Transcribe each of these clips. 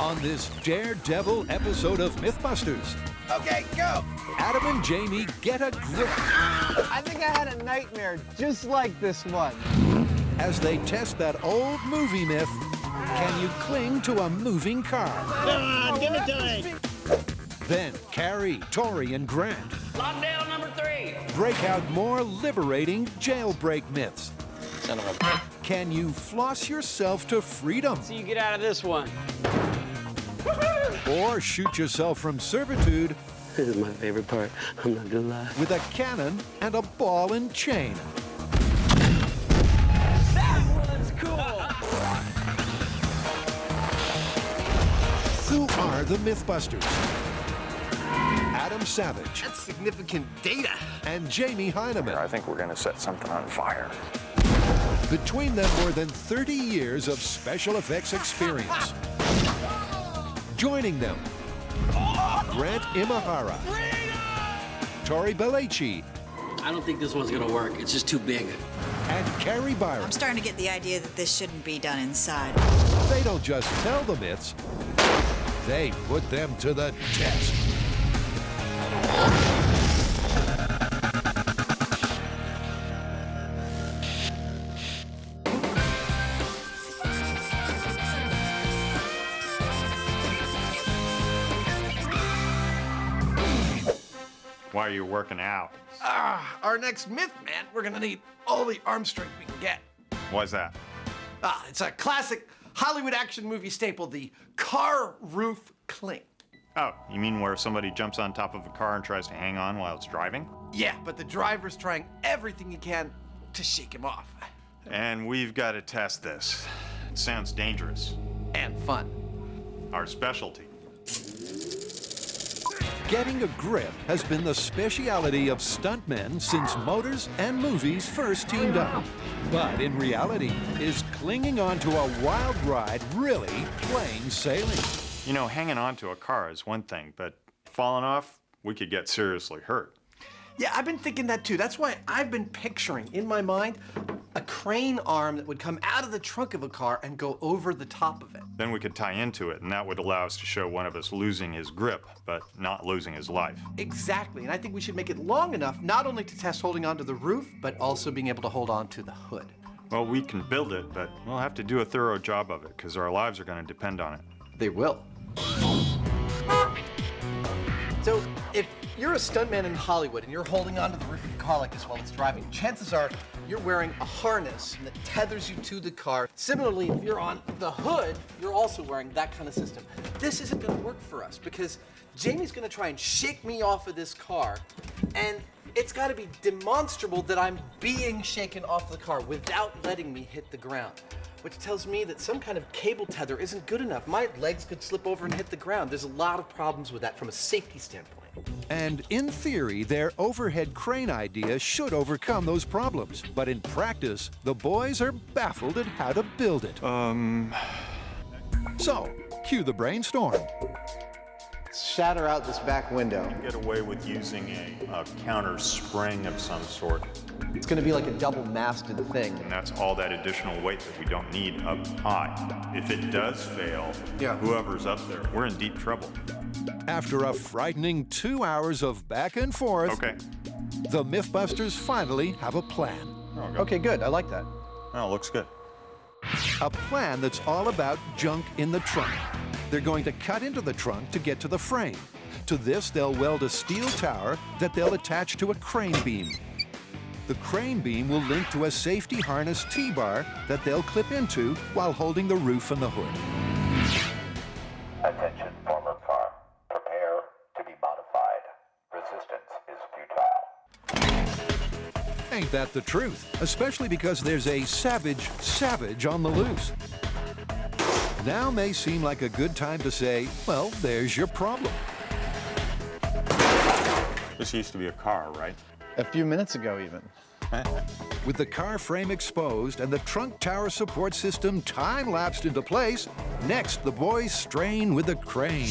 On this daredevil episode of MythBusters, Okay, go! Adam and Jamie get a grip I think I had a nightmare just like this one. as they test that old movie myth, can you cling to a moving car? Come on, give it to me. Then Carrie, Tori, and Grant Lockdown number 3. break out more liberating jailbreak myths. Son of a... Can you floss yourself to freedom? So you get out of this one. Or shoot yourself from servitude This is my favorite part. I'm not gonna lie. with a cannon and a ball and chain? That was cool. Who are the MythBusters? Adam Savage That's significant data. and Jamie Heineman. I think we're going to set something on fire. Between them, more than 30 years of special effects experience. Joining them, Grant Imahara, Tori Belleci, I don't think this one's gonna work. It's just too big. and Carrie Byron. I'm starting to get the idea that this shouldn't be done inside. They don't just tell the myths, they put them to the test. Why are you working out? Our next myth, man, we're gonna need all the arm strength we can get. Why's that? It's a classic Hollywood action movie staple, the car roof cling. Oh, you mean where somebody jumps on top of a car and tries to hang on while it's driving? Yeah, but the driver's trying everything he can to shake him off. And we've got to test this. It sounds dangerous. And fun. Our specialty. Getting a grip has been the speciality of stuntmen since motors and movies first teamed up. But in reality, is clinging onto a wild ride really plain sailing? You know, hanging on to a car is one thing, but falling off, we could get seriously hurt. Yeah, I've been thinking that too. That's why I've been picturing in my mind a crane arm that would come out of the trunk of a car and go over the top of it. Then we could tie into it, and that would allow us to show one of us losing his grip, but not losing his life. Exactly, and I think we should make it long enough not only to test holding onto the roof, but also being able to hold on to the hood. Well, we can build it, but we'll have to do a thorough job of it, because our lives are going to depend on it. They will. So, if you're a stuntman in Hollywood and you're holding onto the roof of the car like this while it's driving, chances are you're wearing a harness that tethers you to the car. Similarly, if you're on the hood, you're also wearing that kind of system. This isn't going to work for us because Jamie's going to try and shake me off of this car, and it's got to be demonstrable that I'm being shaken off the car without letting me hit the ground, which tells me that some kind of cable tether isn't good enough. My legs could slip over and hit the ground. There's a lot of problems with that from a safety standpoint. And in theory, their overhead crane idea should overcome those problems. But in practice, the boys are baffled at how to build it. So, cue the brainstorm. Shatter out this back window. Get away with using a counter spring of some sort. It's gonna be like a double-masted thing. And that's all that additional weight that we don't need up high. If it does fail, whoever's up there, we're in deep trouble. After a frightening 2 hours of back and forth, Okay. the MythBusters finally have a plan. Okay, good. I like that. Oh, looks good. A plan that's all about junk in the trunk. They're going to cut into the trunk to get to the frame. To this, they'll weld a steel tower that they'll attach to a crane beam. The crane beam will link to a safety harness T-bar that they'll clip into while holding the roof and the hood. Attention, former car. Prepare to be modified. Resistance is futile. Ain't that the truth? Especially because there's a savage on the loose. Now may seem like a good time to say, well, there's your problem. This used to be a car, right? A few minutes ago, even. With the car frame exposed and the trunk tower support system time-lapsed into place, next the boys strain with the crane.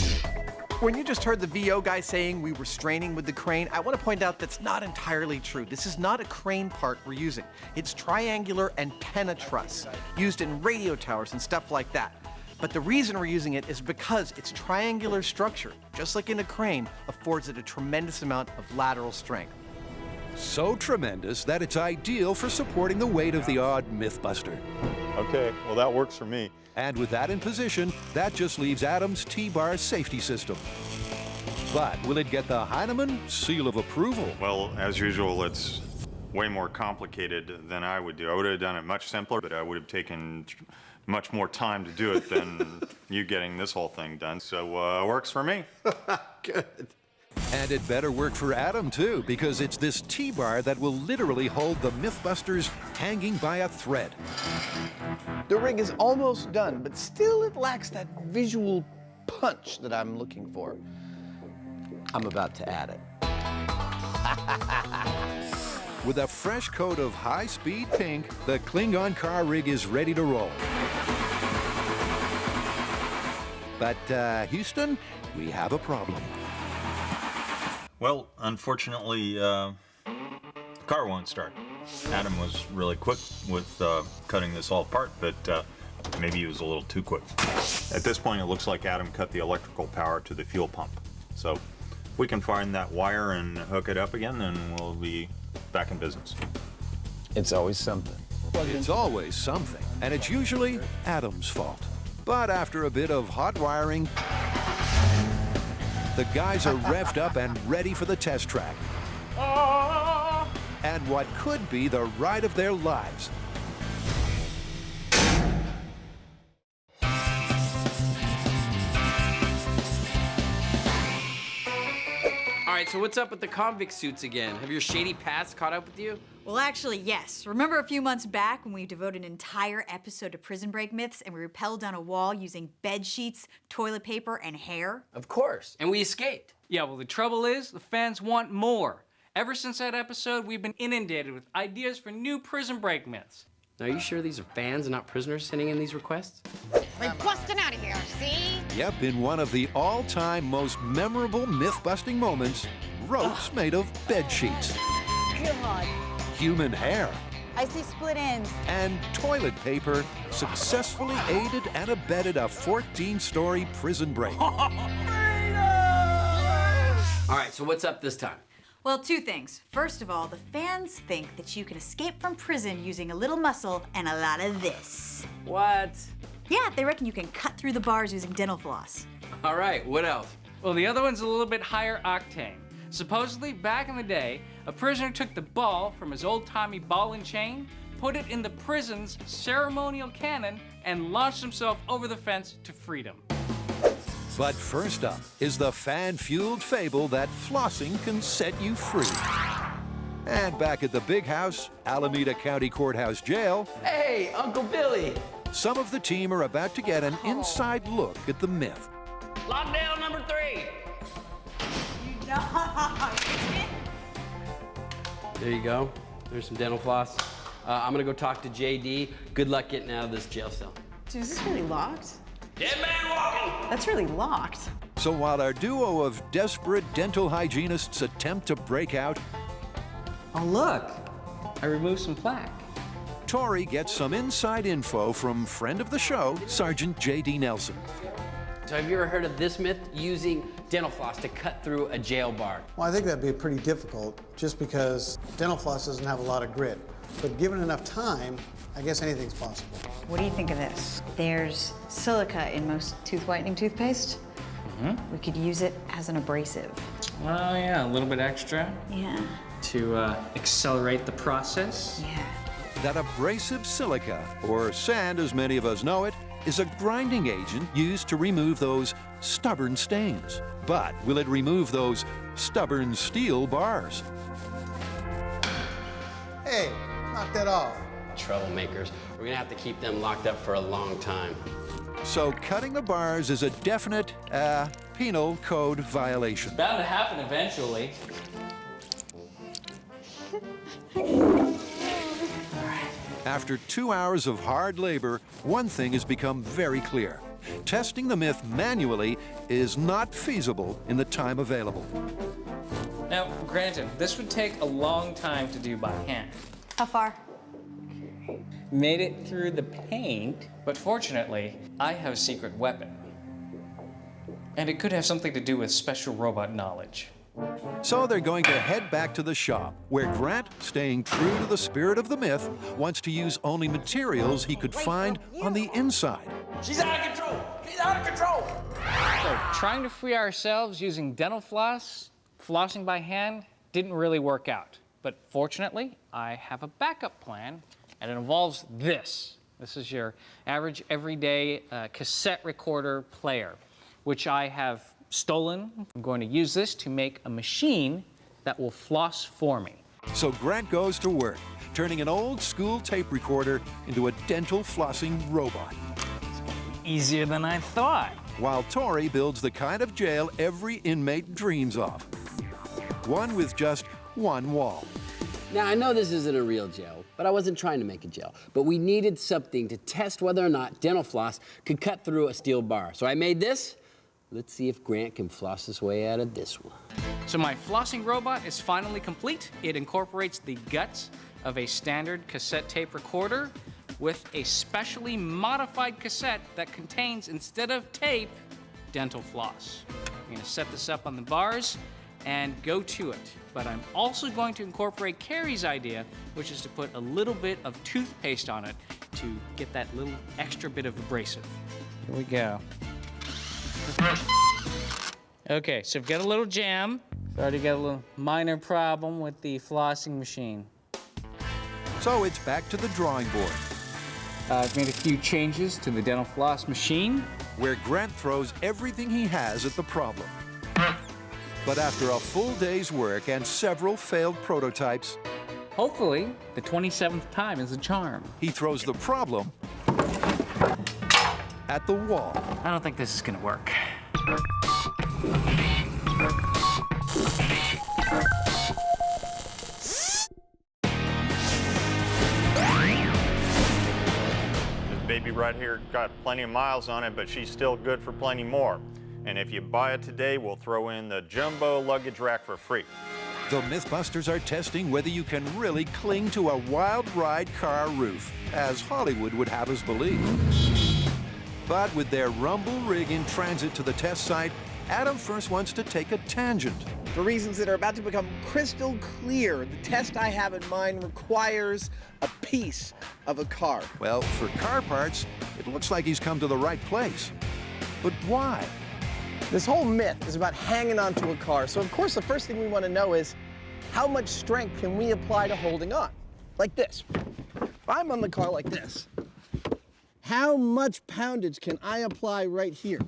When you just heard the VO guy saying we were straining with the crane, I want to point out that's not entirely true. This is not a crane part we're using. It's triangular antenna truss, used in radio towers and stuff like that. But the reason we're using it is because its triangular structure, just like in a crane, affords it a tremendous amount of lateral strength. So tremendous that it's ideal for supporting the weight of the odd MythBuster. Okay, well, that works for me. And with that in position, that just leaves Adam's T-bar safety system. But will it get the Heinemann seal of approval? Well, as usual, it's way more complicated than I would do. I would have done it much simpler, but I would have taken much more time to do it than you getting this whole thing done. So it works for me. Good. And it better work for Adam, too, because it's this T-bar that will literally hold the MythBusters hanging by a thread. The rig is almost done, but still it lacks that visual punch that I'm looking for. I'm about to add it. With a fresh coat of high-speed pink, the Klingon car rig is ready to roll. But, Houston, we have a problem. Well, unfortunately, the car won't start. Adam was really quick with cutting this all apart, but maybe he was a little too quick. At this point, it looks like Adam cut the electrical power to the fuel pump. So if we can find that wire and hook it up again, then we'll be back in business. It's always something. It's always something, and it's usually Adam's fault. But after a bit of hot wiring, the guys are revved up and ready for the test track. And what could be the ride of their lives. All right, so what's up with the convict suits again? Have your shady past caught up with you? Well, actually, yes. Remember a few months back when we devoted an entire episode to prison break myths and we rappelled down a wall using bed sheets, toilet paper, and hair? Of course. And we escaped. Yeah, well, the trouble is, the fans want more. Ever since that episode, we've been inundated with ideas for new prison break myths. Now, are you sure these are fans and not prisoners sending in these requests? We're busting out of here, see? Yep, in one of the all-time most memorable myth-busting moments, ropes made of bed sheets, God. human hair, I see split ends. and toilet paper successfully aided and abetted a 14-story prison break. All right, so what's up this time? Well, two things. First of all, the fans think that you can escape from prison using a little muscle and a lot of this. What? Yeah, they reckon you can cut through the bars using dental floss. All right, what else? Well, the other one's a little bit higher octane. Supposedly, back in the day, a prisoner took the ball from his old-timey ball and chain, put it in the prison's ceremonial cannon, and launched himself over the fence to freedom. But first up is the fan-fueled fable that flossing can set you free. And back at the big house, Alameda County Courthouse Jail, Hey, Uncle Billy. some of the team are about to get an inside look at the myth. Lockdown number 3. There you go. There's some dental floss. I'm gonna go talk to JD. Good luck getting out of this jail cell. Dude, is this really locked? Dead man walking. That's really locked. So while our duo of desperate dental hygienists attempt to break out, Oh, look. I removed some plaque. Tori gets some inside info from friend of the show, Sergeant J.D. Nelson. So have you ever heard of this myth, using dental floss to cut through a jail bar? Well, I think that'd be pretty difficult just because dental floss doesn't have a lot of grit. But given enough time, I guess anything's possible. What do you think of this? There's silica in most tooth whitening toothpaste. We could use it as an abrasive. Oh, yeah, a little bit extra Yeah. to accelerate the process. Yeah. That abrasive silica, or sand as many of us know it, is a grinding agent used to remove those stubborn stains. But will it remove those stubborn steel bars? Hey, knock that off. Troublemakers. We're gonna have to keep them locked up for a long time. So cutting the bars is a definite, penal code violation. Bound to happen eventually. After 2 hours of hard labor, one thing has become very clear. Testing the myth manually is not feasible in the time available. Now, granted, this would take a long time to do by hand. How far? Made it through the paint, but fortunately, I have a secret weapon. And it could have something to do with special robot knowledge. So they're going to head back to the shop, where Grant, staying true to the spirit of the myth, wants to use only materials he could find on the inside. She's out of control! She's out of control! So, trying to free ourselves using dental floss, flossing by hand, didn't really work out. But fortunately, I have a backup plan, and it involves this. This is your average, everyday cassette recorder player, which I have stolen. I'm going to use this to make a machine that will floss for me. So Grant goes to work, turning an old school tape recorder into a dental flossing robot. Easier than I thought. While Tori builds the kind of jail every inmate dreams of. One with just one wall. Now, I know this isn't a real jail, but I wasn't trying to make a jail. But we needed something to test whether or not dental floss could cut through a steel bar. So I made this. Let's see if Grant can floss his way out of this one. So my flossing robot is finally complete. It incorporates the guts of a standard cassette tape recorder with a specially modified cassette that contains, instead of tape, dental floss. I'm gonna set this up on the bars and go to it. But I'm also going to incorporate Carrie's idea, which is to put a little bit of toothpaste on it to get that little extra bit of abrasive. Here we go. Okay, so we've got a little jam. We've already got a little minor problem with the flossing machine. So it's back to the drawing board. I've made a few changes to the dental floss machine, where Grant throws everything he has at the problem. But after a full day's work and several failed prototypes, hopefully the 27th time is a charm. He throws the problem at the wall. I don't think this is gonna work. This baby right here got plenty of miles on it, but she's still good for plenty more. And if you buy it today, we'll throw in the jumbo luggage rack for free. The MythBusters are testing whether you can really cling to a wild ride car roof, as Hollywood would have us believe. But with their rumble rig in transit to the test site, Adam first wants to take a tangent. For reasons that are about to become crystal clear, the test I have in mind requires a piece of a car. Well, for car parts, it looks like he's come to the right place. But why? This whole myth is about hanging onto a car. So, of course, the first thing we want to know is how much strength can we apply to holding on? Like this. If I'm on the car like this, how much poundage can I apply right here?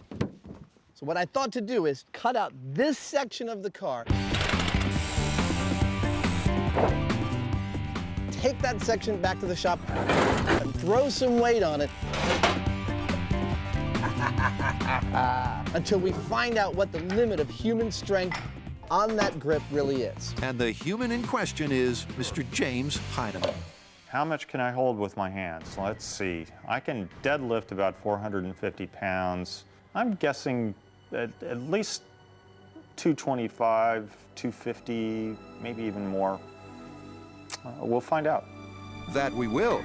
So what I thought to do is cut out this section of the car, take that section back to the shop, and throw some weight on it until we find out what the limit of human strength on that grip really is. And the human in question is Mr. James Heineman. How much can I hold with my hands? Let's see. I can deadlift about 450 pounds. I'm guessing at least 225, 250, maybe even more. We'll find out. That we will.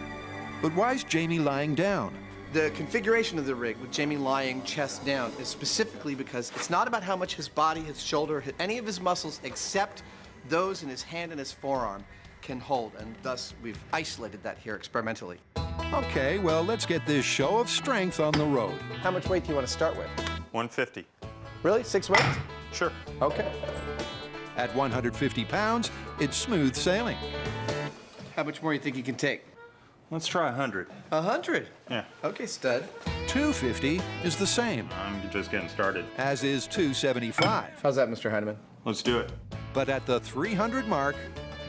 But why is Jamie lying down? The configuration of the rig with Jamie lying chest down is specifically because it's not about how much his body, his shoulder, any of his muscles except those in his hand and his forearm can hold, and thus we've isolated that here experimentally. Okay, well, let's get this show of strength on the road. How much weight do you want to start with? 150. Really? 6 weights? Sure. Okay. At 150 pounds, it's smooth sailing. How much more do you think you can take? Let's try 100. 100? Yeah. Okay, stud. 250 is the same. I'm just getting started. As is 275. How's that, Mr. Heineman? Let's do it. But at the 300 mark...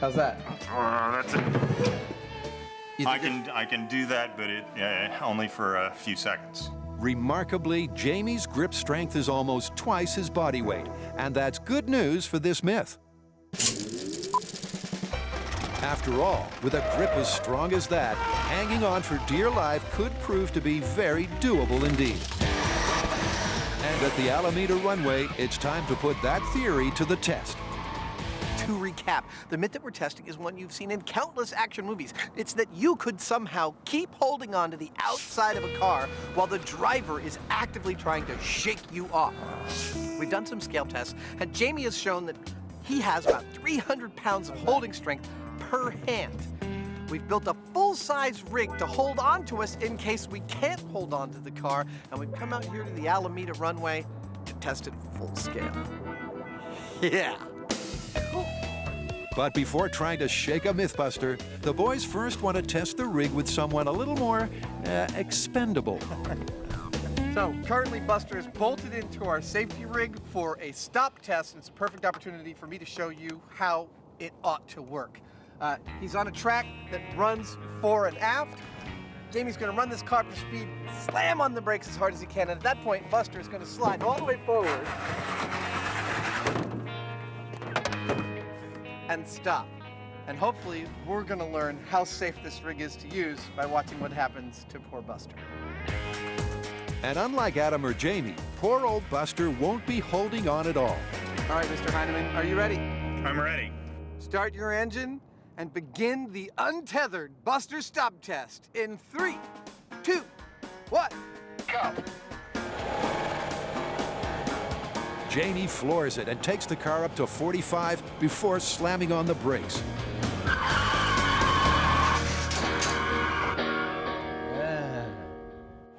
How's that? That's it. I can do that, but only for a few seconds. Remarkably, Jamie's grip strength is almost twice his body weight, and that's good news for this myth. After all, with a grip as strong as that, hanging on for dear life could prove to be very doable indeed. And at the Alameda runway, it's time to put that theory to the test. To recap, the myth that we're testing is one you've seen in countless action movies. It's that you could somehow keep holding on to the outside of a car while the driver is actively trying to shake you off. We've done some scale tests, and Jamie has shown that he has about 300 pounds of holding strength per hand. We've built a full-size rig to hold on to us in case we can't hold on to the car, and we've come out here to the Alameda runway to test it full scale. Yeah. But before trying to shake a Mythbuster, the boys first want to test the rig with someone a little more expendable. So, currently Buster is bolted into our safety rig for a stop test, and it's a perfect opportunity for me to show you how it ought to work. He's on a track that runs fore and aft. Jamie's gonna run this car up to speed, slam on the brakes as hard as he can, and at that point, Buster is gonna slide all the way forward and stop. And hopefully, we're gonna learn how safe this rig is to use by watching what happens to poor Buster. And unlike Adam or Jamie, poor old Buster won't be holding on at all. All right, Mr. Heineman, are you ready? I'm ready. Start your engine and begin the untethered Buster stop test in 3, 2, 1, go. Jamie floors it and takes the car up to 45 before slamming on the brakes.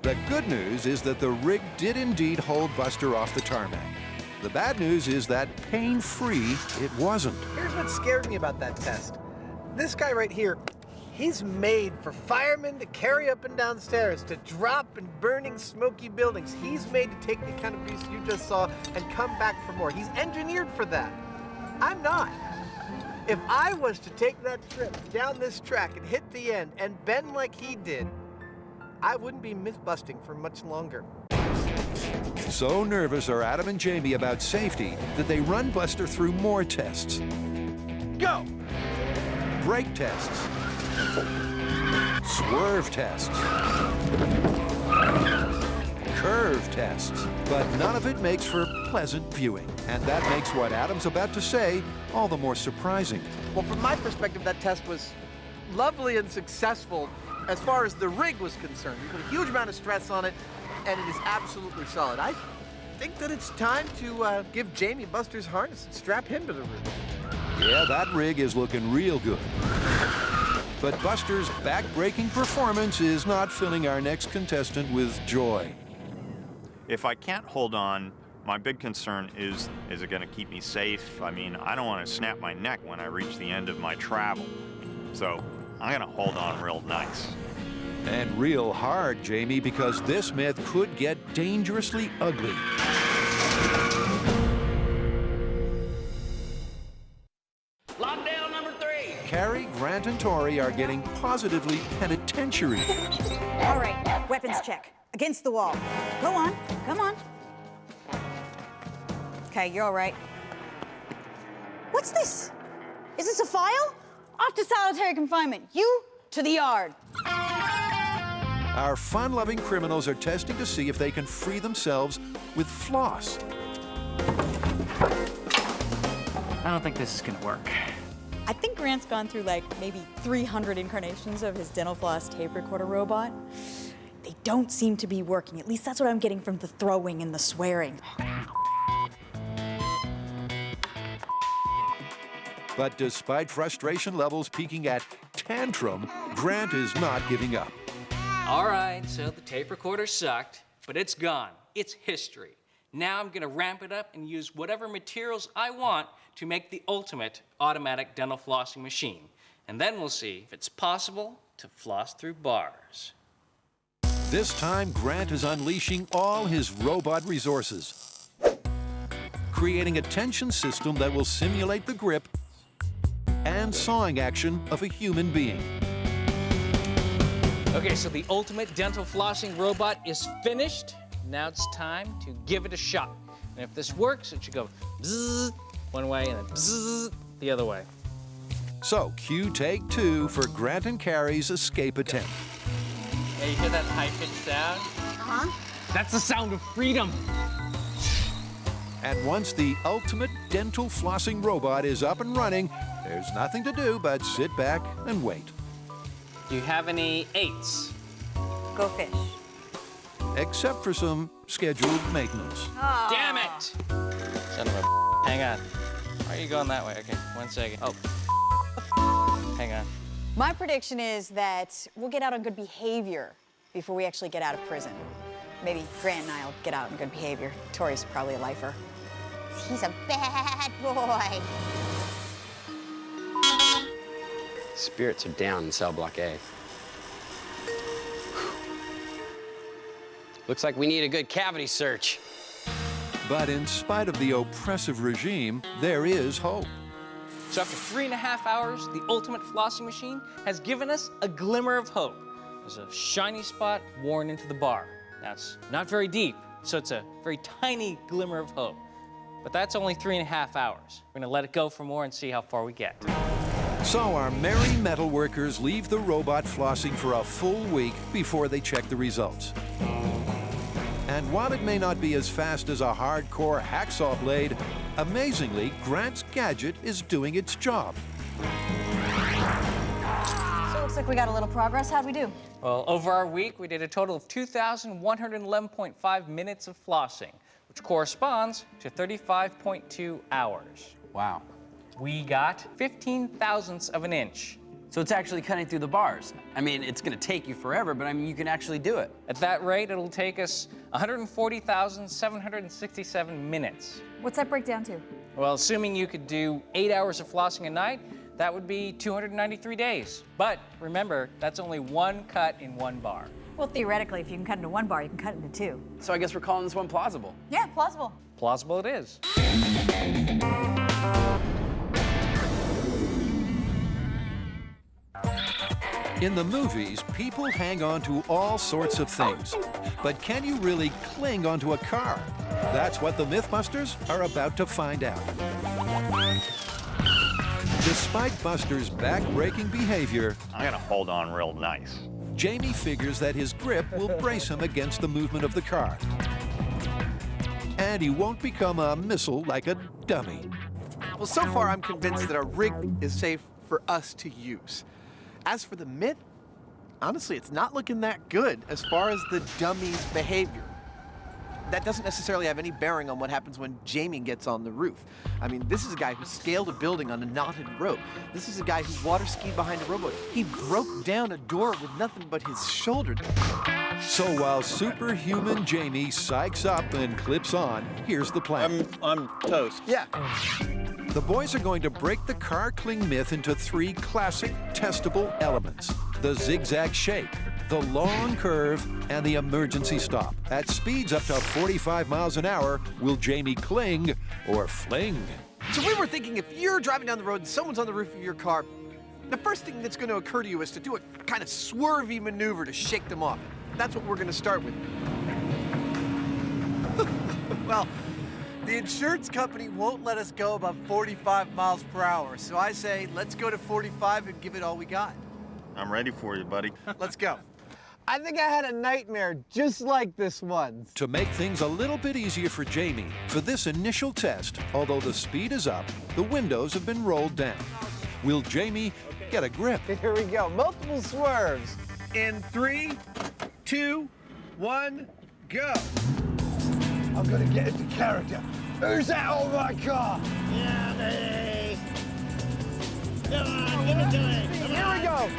The good news is that the rig did indeed hold Buster off the tarmac. The bad news is that pain-free it wasn't. Here's what scared me about that test. This guy right here, he's made for firemen to carry up and down stairs, to drop in burning, smoky buildings. He's made to take the kind of abuse you just saw and come back for more. He's engineered for that. I'm not. If I was to take that trip down this track and hit the end and bend like he did, I wouldn't be myth-busting for much longer. So nervous are Adam and Jamie about safety that they run Buster through more tests. Go! Brake tests. Swerve tests. Curve tests. But none of it makes for pleasant viewing. And that makes what Adam's about to say all the more surprising. Well, from my perspective, that test was lovely and successful as far as the rig was concerned. We put a huge amount of stress on it, and it is absolutely solid. I think that it's time to give Jamie Buster's harness and strap him to the rig. Yeah, that rig is looking real good. But Buster's back-breaking performance is not filling our next contestant with joy. If I can't hold on, my big concern is it going to keep me safe? I mean, I don't want to snap my neck when I reach the end of my travel. So I'm going to hold on real nice. And real hard, Jamie, because this myth could get dangerously ugly. Lockdown number 3. Carrie, Grant, and Tori are getting positively penitentiary. All right, weapons check. Against the wall. Go on, come on. Okay, you're all right. What's this? Is this a file? Off to solitary confinement. You to the yard. Our fun-loving criminals are testing to see if they can free themselves with floss. I don't think this is gonna work. I think Grant's gone through like maybe 300 incarnations of his dental floss tape recorder robot. They don't seem to be working. At least that's what I'm getting from the throwing and the swearing. But despite frustration levels peaking at tantrum, Grant is not giving up. All right, so the tape recorder sucked, but it's gone. It's history. Now I'm gonna ramp it up and use whatever materials I want to make the ultimate automatic dental flossing machine. And then we'll see if it's possible to floss through bars. This time, Grant is unleashing all his robot resources, creating a tension system that will simulate the grip and sawing action of a human being. Okay, so the ultimate dental flossing robot is finished. Now it's time to give it a shot. And if this works, it should go bzzz one way and then bzzz the other way. So, cue take 2 for Grant and Carrie's escape attempt. Yeah, you hear that high-pitched sound? Uh-huh. That's the sound of freedom. And once the ultimate dental flossing robot is up and running, there's nothing to do but sit back and wait. Do you have any 8s? Go fish. Except for some scheduled maintenance. Damn it! Son of a hang on. Why are you going that way? Okay, 1 second. Oh, hang on. My prediction is that we'll get out on good behavior before we actually get out of prison. Maybe Grant and I will get out on good behavior. Tori's probably a lifer. He's a bad boy. Spirits are down in cell block A. Looks like we need a good cavity search. But in spite of the oppressive regime, there is hope. So after 3.5 hours, the ultimate flossing machine has given us a glimmer of hope. There's a shiny spot worn into the bar. Now it's not very deep, so it's a very tiny glimmer of hope. But that's only 3.5 hours. We're gonna let it go for more and see how far we get. So our merry metal workers leave the robot flossing for a full week before they check the results. And while it may not be as fast as a hardcore hacksaw blade, amazingly, Grant's gadget is doing its job. So it looks like we got a little progress. How'd we do? Well, over our week, we did a total of 2,111.5 minutes of flossing, which corresponds to 35.2 hours. Wow. We got 15 thousandths of an inch. So it's actually cutting through the bars. I mean, it's gonna take you forever, but I mean, you can actually do it. At that rate, it'll take us 140,767 minutes. What's that break down to? Well, assuming you could do 8 hours of flossing a night, that would be 293 days. But remember, that's only one cut in one bar. Well, theoretically, if you can cut into one bar, you can cut into 2. So I guess we're calling this one plausible. Yeah, plausible. Plausible it is. In the movies, people hang on to all sorts of things. But can you really cling onto a car? That's what the MythBusters are about to find out. Despite Buster's back-breaking behavior, I'm gonna hold on real nice. Jamie figures that his grip will brace him against the movement of the car. And he won't become a missile like a dummy. Well, so far I'm convinced that our rig is safe for us to use. As for the myth, honestly, it's not looking that good as far as the dummy's behavior. That doesn't necessarily have any bearing on what happens when Jamie gets on the roof. I mean, this is a guy who scaled a building on a knotted rope. This is a guy who water skied behind a rowboat. He broke down a door with nothing but his shoulder. So while superhuman Jamie psychs up and clips on, here's the plan. I'm toast. Yeah. The boys are going to break the car cling myth into 3 classic testable elements: the zigzag shake, the long curve, and the emergency stop. At speeds up to 45 miles an hour, will Jamie cling or fling? So we were thinking, if you're driving down the road and someone's on the roof of your car, the first thing that's going to occur to you is to do a kind of swervy maneuver to shake them off. That's what we're going to start with. Well, the insurance company won't let us go above 45 miles per hour, so I say let's go to 45 and give it all we got. I'm ready for you, buddy. Let's go. I think I had a nightmare just like this one. To make things a little bit easier for Jamie, for this initial test, although the speed is up, the windows have been rolled down. Will Jamie get a grip? Here we go. Multiple swerves. In 3, 2, 1, go. I'm gonna get into character. Who's that on my car? Yeah, me. Come on, give it to me. Here we go.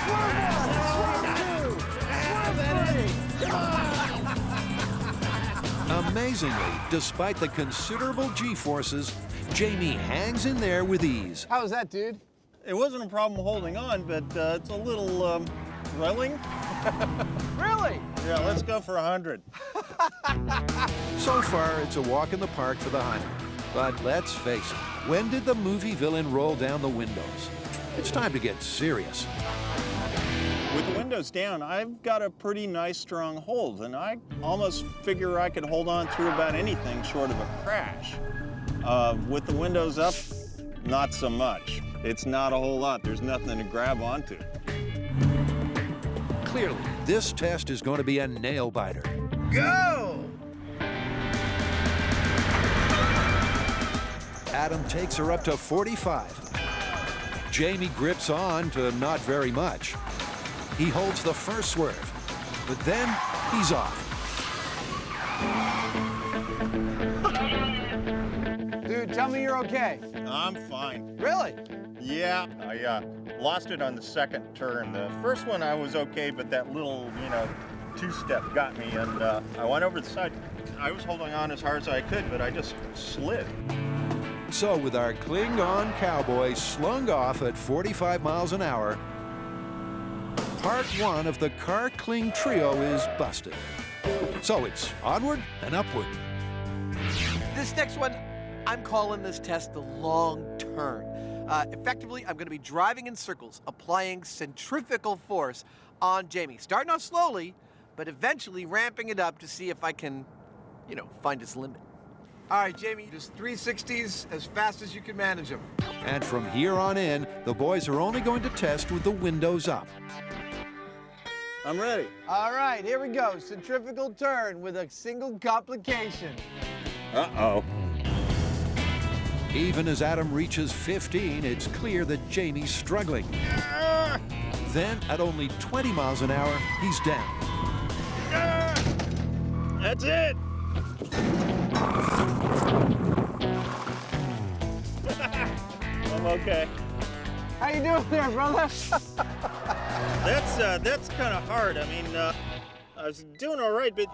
Swerve 1, swerve 2, swerve 3. Come on. Amazingly, despite the considerable G-forces, Jamie hangs in there with ease. How was that, dude? It wasn't a problem holding on, but it's a little thrilling. Really? Yeah, let's go for 100. So far, it's a walk in the park for the hunter. But let's face it, when did the movie villain roll down the windows? It's time to get serious. With the windows down, I've got a pretty nice strong hold, and I almost figure I could hold on through about anything short of a crash. With the windows up, not so much. It's not a whole lot. There's nothing to grab onto. Clearly, this test is going to be a nail-biter. Go! Adam takes her up to 45. Jamie grips on to not very much. He holds the first swerve, but then he's off. Dude, tell me you're okay. I'm fine. Really? Yeah, I lost it on the second turn. The first one I was okay, but that little, two-step got me, and I went over the side. I was holding on as hard as I could, but I just slid. So with our Klingon cowboy slung off at 45 miles an hour, part one of the Car Kling trio is busted. So it's onward and upward. This next one, I'm calling this test the long turn. Effectively, I'm going to be driving in circles, applying centrifugal force on Jamie. Starting off slowly, but eventually ramping it up to see if I can, find its limit. All right, Jamie, just 360s as fast as you can manage them. And from here on in, the boys are only going to test with the windows up. I'm ready. All right, here we go. Centrifugal turn with a single complication. Uh-oh. Even as Adam reaches 15, it's clear that Jamie's struggling. Then, at only 20 miles an hour, he's down. That's it. I'm okay. How you doing there, brother? That's kind of hard. I mean, I was doing all right, but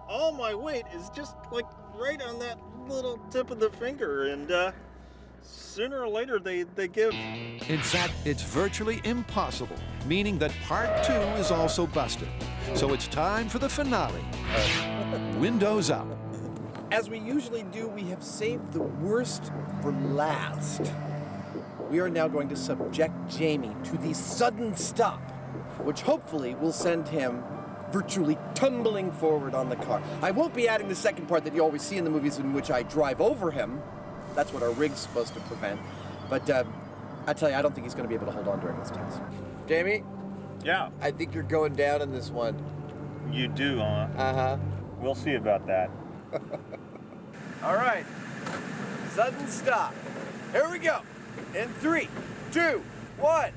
all my weight is just like right on that little tip of the finger, and sooner or later they give. In fact, it's virtually impossible, meaning that part two is also busted. So it's time for the finale. Windows up. As we usually do, we have saved the worst for last. We are now going to subject Jamie to the sudden stop, which hopefully will send him virtually tumbling forward on the car. I won't be adding the second part that you always see in the movies in which I drive over him. That's what our rig's supposed to prevent. But I tell you, I don't think he's going to be able to hold on during this test. Jamie? Yeah. I think you're going down in this one. You do, huh? Uh-huh. We'll see about that. All right. Sudden stop. Here we go. In 3, 2, 1.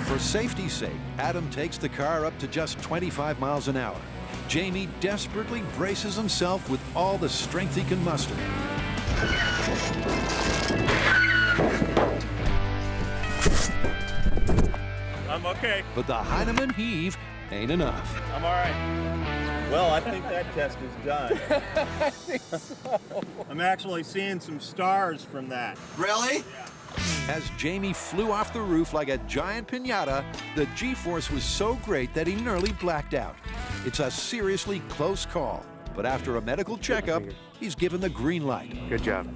For safety's sake, Adam takes the car up to just 25 miles an hour. Jamie desperately braces himself with all the strength he can muster. I'm okay. But the Heinemann heave ain't enough. I'm all right. Well, I think that test is done. I think so. I'm actually seeing some stars from that. Really? Yeah. As Jamie flew off the roof like a giant piñata, the G-force was so great that he nearly blacked out. It's a seriously close call, but after a medical checkup, he's given the green light. Good job.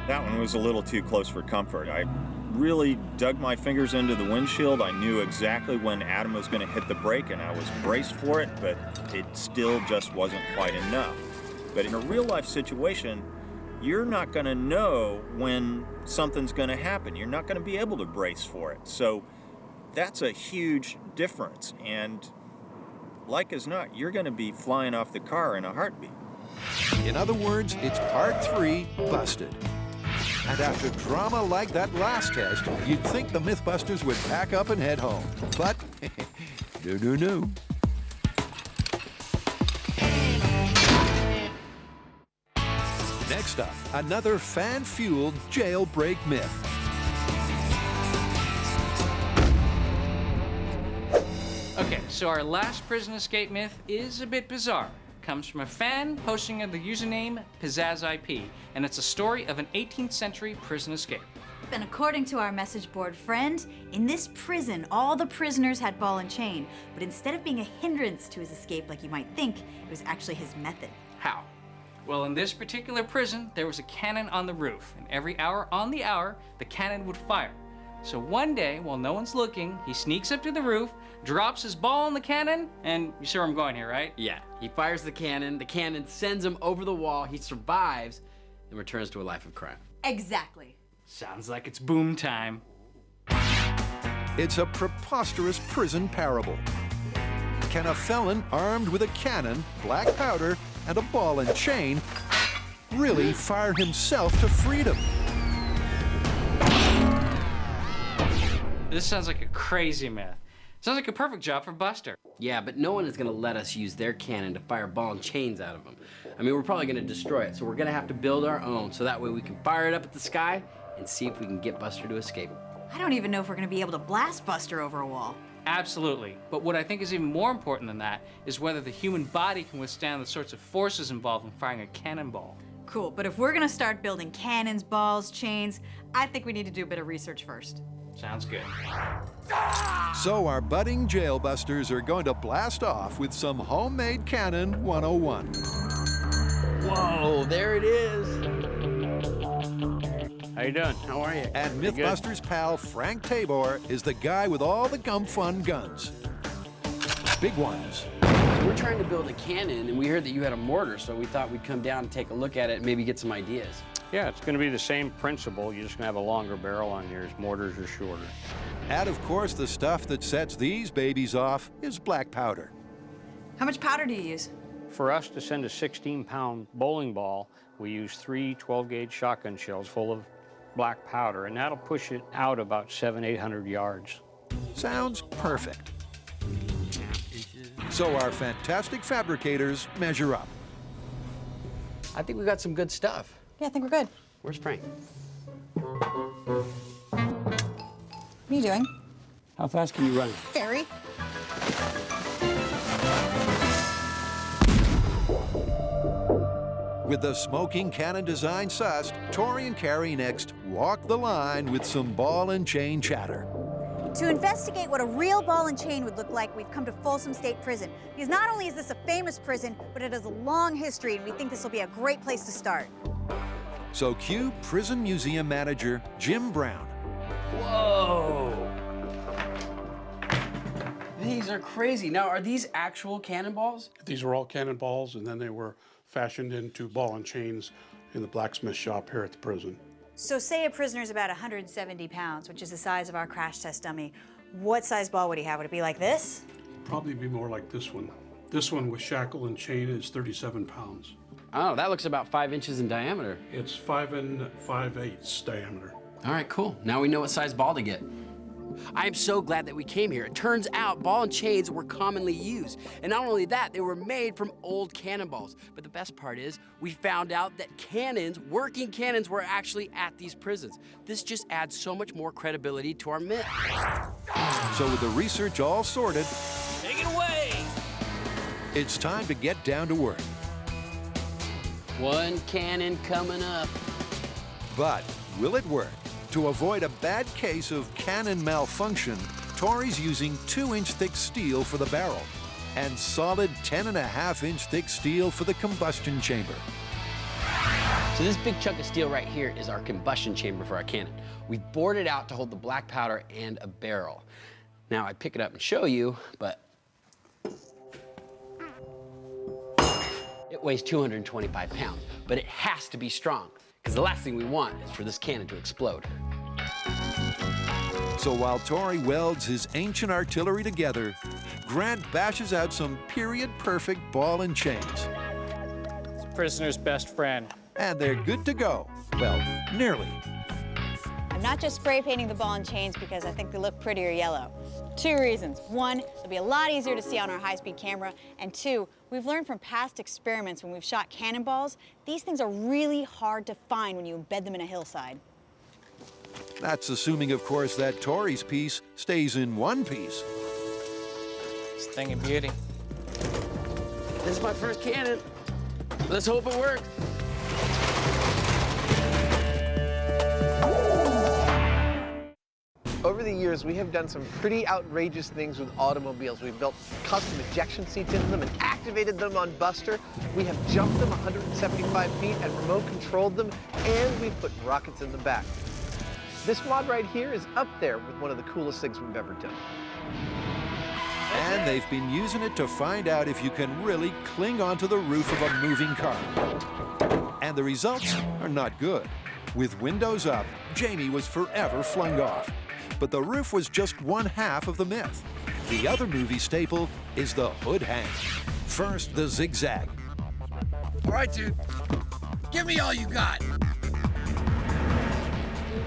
That one was a little too close for comfort. I really dug my fingers into the windshield. I knew exactly when Adam was going to hit the brake, and I was braced for it, but it still just wasn't quite enough. But in a real-life situation, you're not going to know when something's going to happen. You're not going to be able to brace for it. So that's a huge difference. And like as not, you're going to be flying off the car in a heartbeat. In other words, it's part 3 busted. And after drama like that last test, you'd think the MythBusters would pack up and head home. But no. Next up, another fan-fueled jailbreak myth. Okay, so our last prison escape myth is a bit bizarre. It comes from a fan posting under the username PizzazIP, and it's a story of an 18th century prison escape. And according to our message board friend, in this prison, all the prisoners had ball and chain, but instead of being a hindrance to his escape like you might think, it was actually his method. How? Well, in this particular prison, there was a cannon on the roof, and every hour on the hour, the cannon would fire. So one day, while no one's looking, he sneaks up to the roof, drops his ball in the cannon, and you see where I'm going here, right? Yeah, he fires the cannon sends him over the wall, he survives, and returns to a life of crime. Exactly. Sounds like it's boom time. It's a preposterous prison parable. Can a felon armed with a cannon, black powder, and a ball and chain really fire himself to freedom. This sounds like a crazy myth. Sounds like a perfect job for Buster. Yeah, but no one is gonna let us use their cannon to fire ball and chains out of them. I mean, we're probably gonna destroy it, so we're gonna have to build our own, so that way we can fire it up at the sky and see if we can get Buster to escape. I don't even know if we're gonna be able to blast Buster over a wall. Absolutely. But what I think is even more important than that is whether the human body can withstand the sorts of forces involved in firing a cannonball. Cool, but if we're gonna start building cannons, balls, chains, I think we need to do a bit of research first. Sounds good. So our budding jailbusters are going to blast off with some homemade cannon 101. Whoa, there it is. How you doing? How are you? And Pretty good? MythBusters pal Frank Tabor is the guy with all the gum fun guns. Big ones. We're trying to build a cannon, and we heard that you had a mortar, so we thought we'd come down and take a look at it and maybe get some ideas. Yeah, it's going to be the same principle. You're just going to have a longer barrel on yours. Mortars are shorter. And of course, the stuff that sets these babies off is black powder. How much powder do you use? For us to send a 16-pound bowling ball, we use 3 12-gauge shotgun shells full of black powder, and that'll push it out about 700-800 yards. Sounds perfect. So our fantastic fabricators measure up. I think we got some good stuff. Yeah, I think we're good. Where's Frank? What are you doing? How fast can you run? Very. With the smoking cannon design sussed, Tori and Carrie next walk the line with some ball and chain chatter. To investigate what a real ball and chain would look like, we've come to Folsom State Prison. Because not only is this a famous prison, but it has a long history, and we think this will be a great place to start. So cue prison museum manager Jim Brown. Whoa! These are crazy. Now, are these actual cannonballs? These are all cannonballs, and then they were fashioned into ball and chains in the blacksmith shop here at the prison. So say a prisoner's about 170 pounds, which is the size of our crash test dummy. What size ball would he have? Would it be like this? Probably be more like this one. This one with shackle and chain is 37 pounds. Oh, that looks about 5 inches in diameter. It's 5 5/8 diameter. All right, cool. Now we know what size ball to get. I am so glad that we came here. It turns out ball and chains were commonly used. And not only that, they were made from old cannonballs. But the best part is, we found out that cannons, working cannons, were actually at these prisons. This just adds so much more credibility to our myth. So with the research all sorted, Take it away! it's time to get down to work. One cannon coming up. But will it work? To avoid a bad case of cannon malfunction, Tori's using 2-inch thick steel for the barrel and solid 10.5-inch thick steel for the combustion chamber. So this big chunk of steel right here is our combustion chamber for our cannon. We've bored it out to hold the black powder and a barrel. Now I'd pick it up and show you, but it weighs 225 pounds, but it has to be strong, because the last thing we want is for this cannon to explode. So while Tori welds his ancient artillery together, Grant bashes out some period-perfect ball and chains. It's a prisoner's best friend. And they're good to go. Well, nearly. I'm not just spray painting the ball and chains because I think they look prettier yellow. 2 reasons. 1, it'll be a lot easier to see on our high-speed camera. And 2, we've learned from past experiments when we've shot cannonballs, these things are really hard to find when you embed them in a hillside. That's assuming, of course, that Tori's piece stays in one piece. It's a thing of beauty. This is my first cannon. Let's hope it works. Over the years, we have done some pretty outrageous things with automobiles. We've built custom ejection seats into them and activated them on Buster. We have jumped them 175 feet and remote controlled them, and we've put rockets in the back. This mod right here is up there with one of the coolest things we've ever done. And they've been using it to find out if you can really cling onto the roof of a moving car. And the results are not good. With windows up, Jamie was forever flung off. But the roof was just one half of the myth. The other movie staple is the hood hang. First, the zigzag. All right, dude. Give me all you got.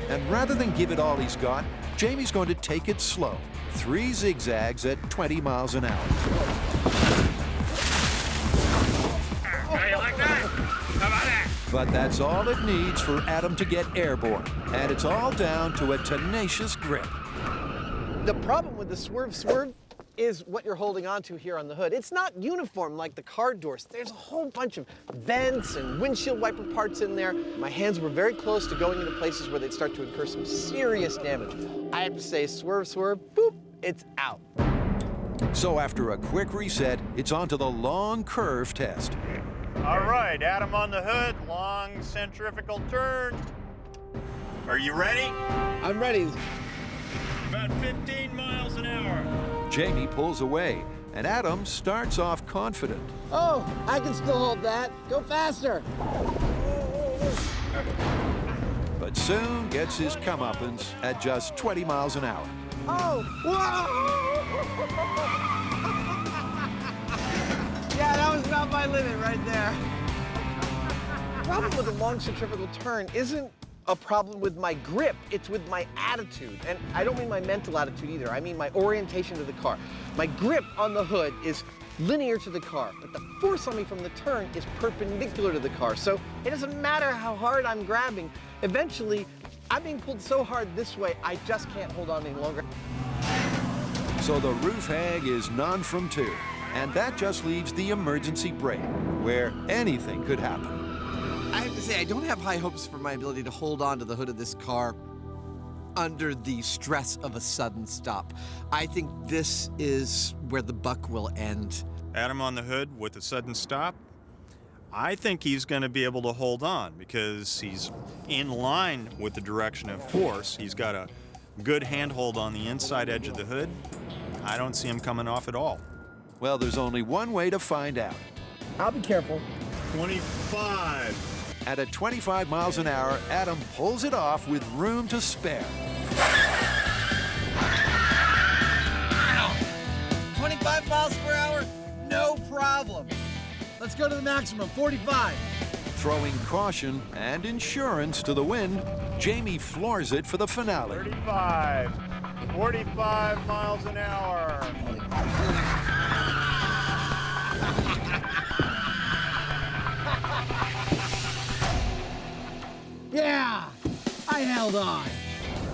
And rather than give it all he's got, Jamie's going to take it slow. 3 zigzags at 20 miles an hour. How you like that? How about that? But that's all it needs for Adam to get airborne. And it's all down to a tenacious grip. The problem with the swerve is what you're holding onto here on the hood. It's not uniform like the car doors. There's a whole bunch of vents and windshield wiper parts in there. My hands were very close to going into places where they'd start to incur some serious damage. I have to say, swerve, boop, it's out. So after a quick reset, it's on to the long curve test. All right, Adam on the hood, long centrifugal turn. Are you ready? I'm ready. About 15 miles an hour. Jamie pulls away, and Adam starts off confident. Oh, I can still hold that. Go faster. But soon gets his comeuppance at just 20 miles an hour. Oh, whoa! Yeah, that was about my limit right there. The problem with a long centrifugal turn isn't a problem with my grip, it's with my attitude. And I don't mean my mental attitude either, I mean my orientation to the car. My grip on the hood is linear to the car, but the force on me from the turn is perpendicular to the car. So it doesn't matter how hard I'm grabbing, eventually I'm being pulled so hard this way, I just can't hold on any longer. So the roof hag is none from 2, and that just leaves the emergency brake, where anything could happen. I have to say, I don't have high hopes for my ability to hold on to the hood of this car under the stress of a sudden stop. I think this is where the buck will end. Adam on the hood with a sudden stop. I think he's going to be able to hold on because he's in line with the direction of force. He's got a good handhold on the inside edge of the hood. I don't see him coming off at all. Well, there's only one way to find out. I'll be careful. 25. At 25 miles an hour, Adam pulls it off with room to spare. 25 miles per hour, no problem. Let's go to the maximum, 45. Throwing caution and insurance to the wind, Jamie floors it for the finale. 35. 45 miles an hour. Yeah, I held on.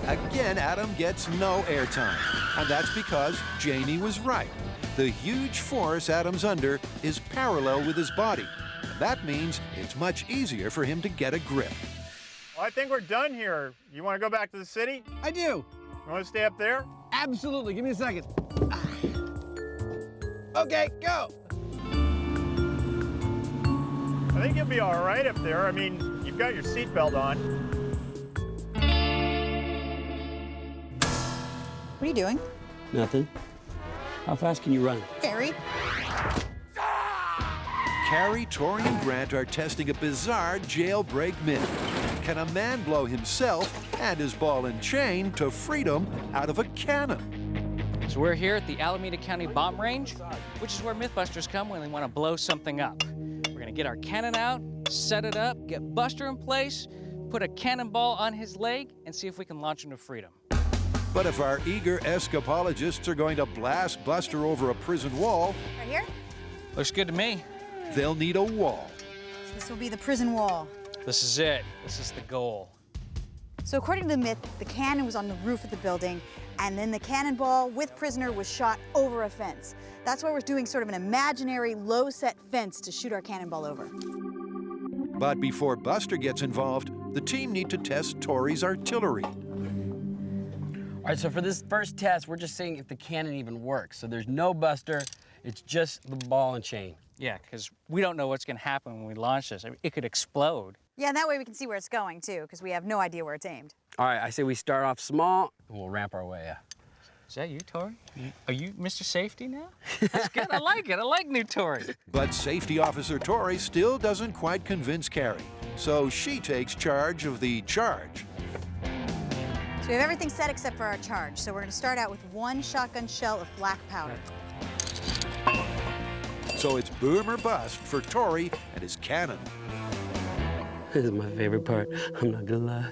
Again, Adam gets no airtime, and that's because Jamie was right. The huge force Adam's under is parallel with his body. And that means it's much easier for him to get a grip. Well, I think we're done here. You want to go back to the city? I do. You want to stay up there? Absolutely, give me a second. Okay, go. I think you'll be all right up there. I mean, you've got your seatbelt on. What are you doing? Nothing. How fast can you run? Very. Carrie, Tori, and Grant are testing a bizarre jailbreak myth. Can a man blow himself and his ball and chain to freedom out of a cannon? So we're here at the Alameda County Bomb Range, which is where MythBusters come when they want to blow something up. We're gonna get our cannon out, set it up, get Buster in place, put a cannonball on his leg, and see if we can launch him to freedom. But if our eager escapologists are going to blast Buster over a prison wall, Right here? Looks good to me. they'll need a wall. So this will be the prison wall. This is it. This is the goal. So according to the myth, the cannon was on the roof of the building, and then the cannonball with prisoner was shot over a fence. That's why we're doing sort of an imaginary low-set fence to shoot our cannonball over. But before Buster gets involved, the team need to test Tori's artillery. All right, so for this first test, we're just seeing if the cannon even works. So there's no Buster, it's just the ball and chain. Yeah, because we don't know what's gonna happen when we launch this. I mean, it could explode. Yeah, and that way we can see where it's going, too, because we have no idea where it's aimed. All right, I say we start off small, and we'll ramp our way up. Is that you, Tori? Are you Mr. Safety now? That's good. I like it. I like new Tori. But Safety Officer Tori still doesn't quite convince Carrie, so she takes charge of the charge. So we have everything set except for our charge. So we're going to start out with 1 shotgun shell of black powder. So it's boom or bust for Tori and his cannon. This is my favorite part. I'm not gonna lie.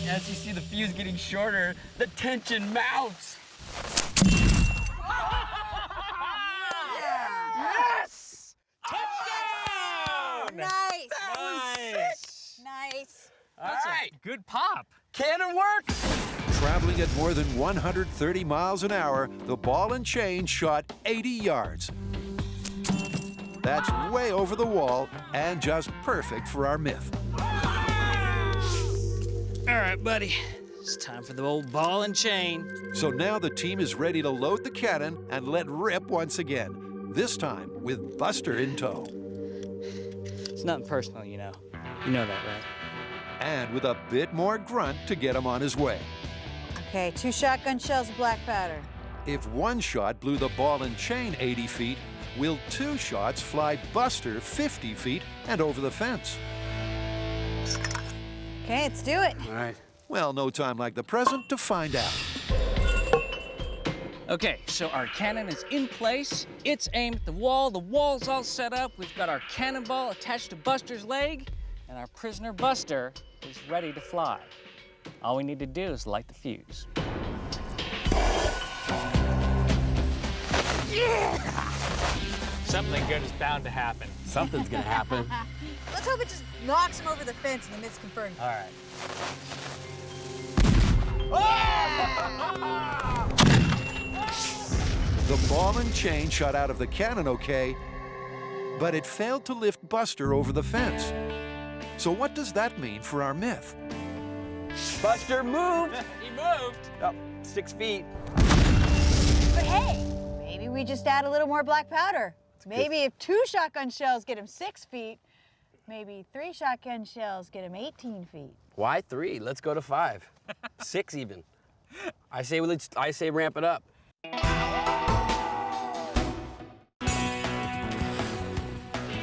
As you see the fuse getting shorter, the tension mounts. Yes! Touchdown! Nice! Nice. All right, Good pop. cannon works. Traveling at more than 130 miles an hour, the ball and chain shot 80 yards. That's way over the wall and just perfect for our myth. All right, buddy. It's time for the old ball and chain. So now the team is ready to load the cannon and let rip once again, this time with Buster in tow. It's nothing personal, you know. You know that, right? And with a bit more grunt to get him on his way. Okay, 2 shotgun shells of black powder. If one shot blew the ball and chain 80 feet, will 2 shots fly Buster 50 feet and over the fence? Okay, let's do it. All right. Well, no time like the present to find out. Okay, so our cannon is in place. It's aimed at the wall's all set up. We've got our cannonball attached to Buster's leg, and our prisoner Buster is ready to fly. All we need to do is light the fuse. Yeah! Something good is bound to happen. Something's gonna happen. Let's hope it just knocks him over the fence and the myth's confirmed. All right. The ball and chain shot out of the cannon okay, but it failed to lift Buster over the fence. So what does that mean for our myth? Buster moved. He moved. Oh, 6 feet. But hey, maybe we just add a little more black powder. Maybe if 2 shotgun shells get him 6 feet, maybe 3 shotgun shells get him 18 feet. Why 3? Let's go to 5. 6 even. I say ramp it up.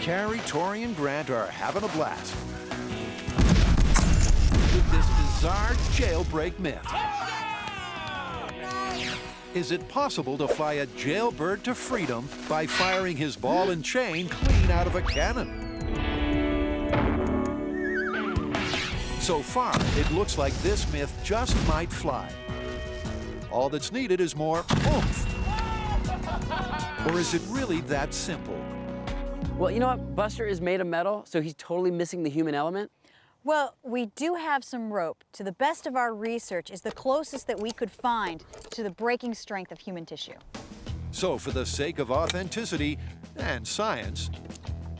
Carrie, Tori, and Grant are having a blast with this bizarre jailbreak myth. Is it possible to fly a jailbird to freedom by firing his ball and chain clean out of a cannon? So far, it looks like this myth just might fly. All that's needed is more oomph. Or is it really that simple? Well, you know what? Buster is made of metal, so he's totally missing the human element. Well, we do have some rope. To the best of our research, is the closest that we could find to the breaking strength of human tissue. So for the sake of authenticity and science,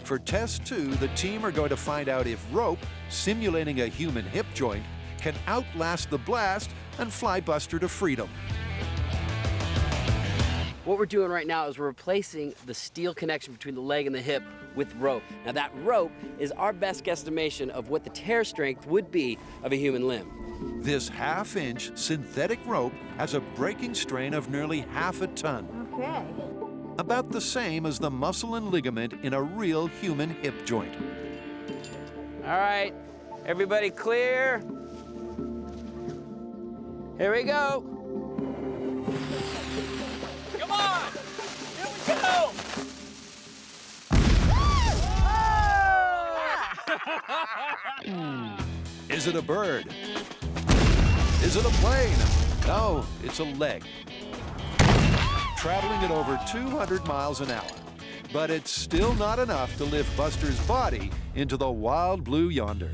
for test 2, the team are going to find out if rope, simulating a human hip joint, can outlast the blast and fly Buster to freedom. What we're doing right now is we're replacing the steel connection between the leg and the hip with rope. Now that rope is our best guesstimation of what the tear strength would be of a human limb. This half-inch synthetic rope has a breaking strain of nearly half a ton. Okay. About the same as the muscle and ligament in a real human hip joint. All right, everybody clear? Here we go. Come on! Here we go! Is it a bird? Is it a plane? No, it's a leg. Traveling at over 200 miles an hour. But it's still not enough to lift Buster's body into the wild blue yonder.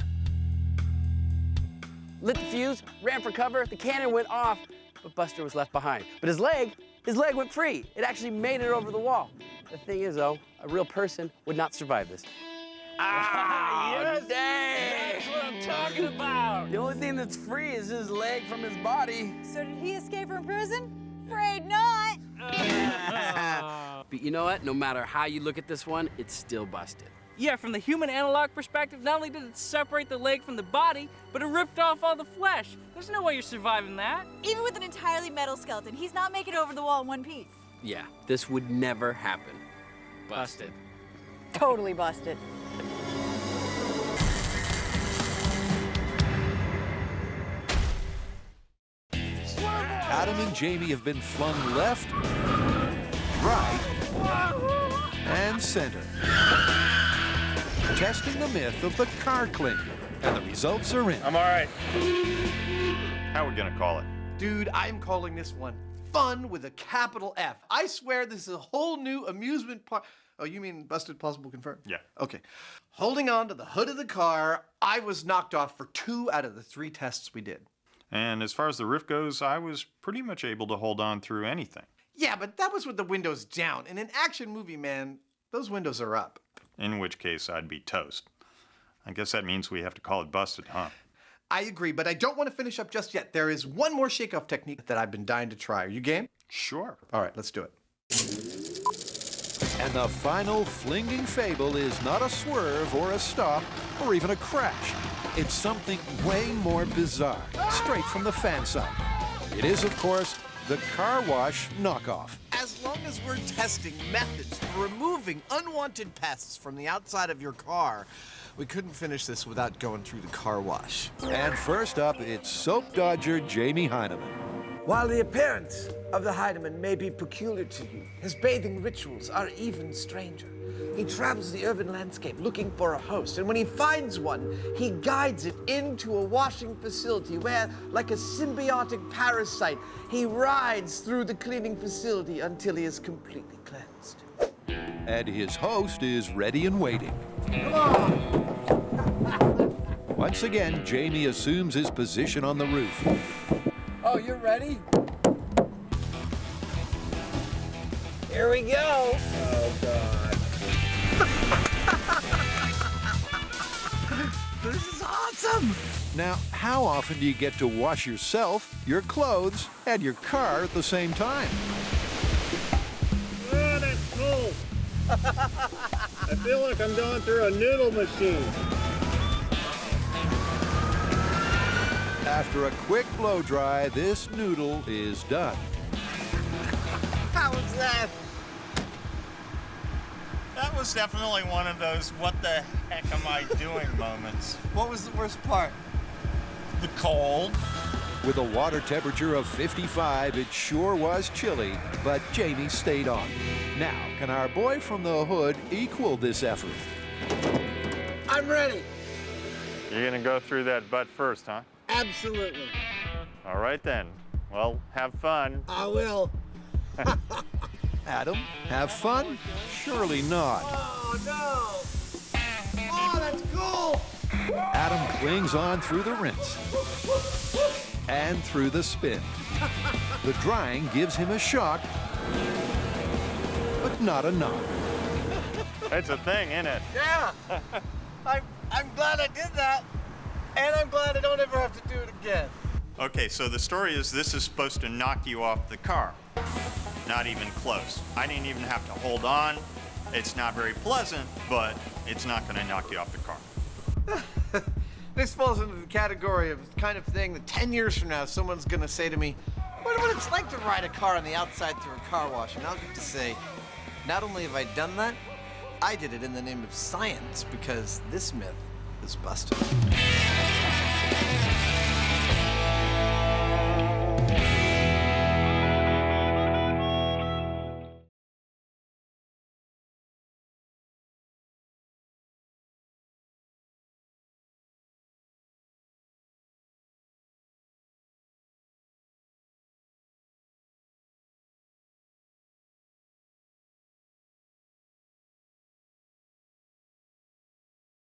Lit the fuse, ran for cover, the cannon went off, but Buster was left behind. But his leg went free. It actually made it over the wall. The thing is, though, a real person would not survive this. Ah, yes! Dang! That's what I'm talking about! The only thing that's free is his leg from his body. So did he escape from prison? Afraid not. But you know what? No matter how you look at this one, it's still busted. Yeah, from the human analog perspective, not only did it separate the leg from the body, but it ripped off all the flesh. There's no way you're surviving that. Even with an entirely metal skeleton, he's not making it over the wall in one piece. Yeah, this would never happen. Busted. Totally busted. Adam and Jamie have been flung left, right, center. Testing the myth of the car cleaner. And the results are in. I'm all right. How are we gonna call it? Dude, I'm calling this one Fun with a capital F. I swear this is a whole new amusement park. Oh, you mean busted plausible confirmed? Yeah. Okay. Holding on to the hood of the car, I was knocked off for 2 out of the 3 tests we did. And as far as the roof goes, I was pretty much able to hold on through anything. Yeah, but that was with the windows down. In an action movie, man, those windows are up. In which case, I'd be toast. I guess that means we have to call it busted, huh? I agree, but I don't want to finish up just yet. There is one more shake-off technique that I've been dying to try. Are you game? Sure. All right, let's do it. And the final flinging fable is not a swerve or a stop or even a crash. It's something way more bizarre, straight from the fan side. It is, of course, the car wash knockoff. As long as we're testing methods for removing unwanted pests from the outside of your car, we couldn't finish this without going through the car wash. And first up, it's soap dodger Jamie Heineman. While the appearance of the Heineman may be peculiar to you, his bathing rituals are even stranger. He travels the urban landscape looking for a host, and when he finds one, he guides it into a washing facility where, like a symbiotic parasite, he rides through the cleaning facility until he is completely cleansed. And his host is ready and waiting. Come on! Once again, Jamie assumes his position on the roof. Oh, you're ready? Here we go. Oh, God. This is awesome! Now, how often do you get to wash yourself, your clothes, and your car at the same time? Oh, that's cool. I feel like I'm going through a noodle machine. After a quick blow dry, this noodle is done. How was that? That was definitely one of those what the heck am I doing moments. What was the worst part? The cold. With a water temperature of 55, it sure was chilly, but Jamie stayed on. Now, can our boy from the hood equal this effort? I'm ready. You're gonna go through that butt first, huh? Absolutely. All right then. Well, have fun. I will. Adam, have fun? Surely not. Oh, no. Oh, that's cool. Adam clings on through the rinse and through the spin. The drying gives him a shock, but not a knock. It's a thing, isn't it? Yeah. I'm glad I did that, and I'm glad I don't ever have to do it again. Okay, so the story is this is supposed to knock you off the car. Not even close. I didn't even have to hold on. It's not very pleasant, but it's not going to knock you off the car. This falls into the category of the kind of thing that 10 years from now, someone's going to say to me, wonder what it's like to ride a car on the outside through a car wash. And I'll get to say, not only have I done that, I did it in the name of science, because this myth is busted.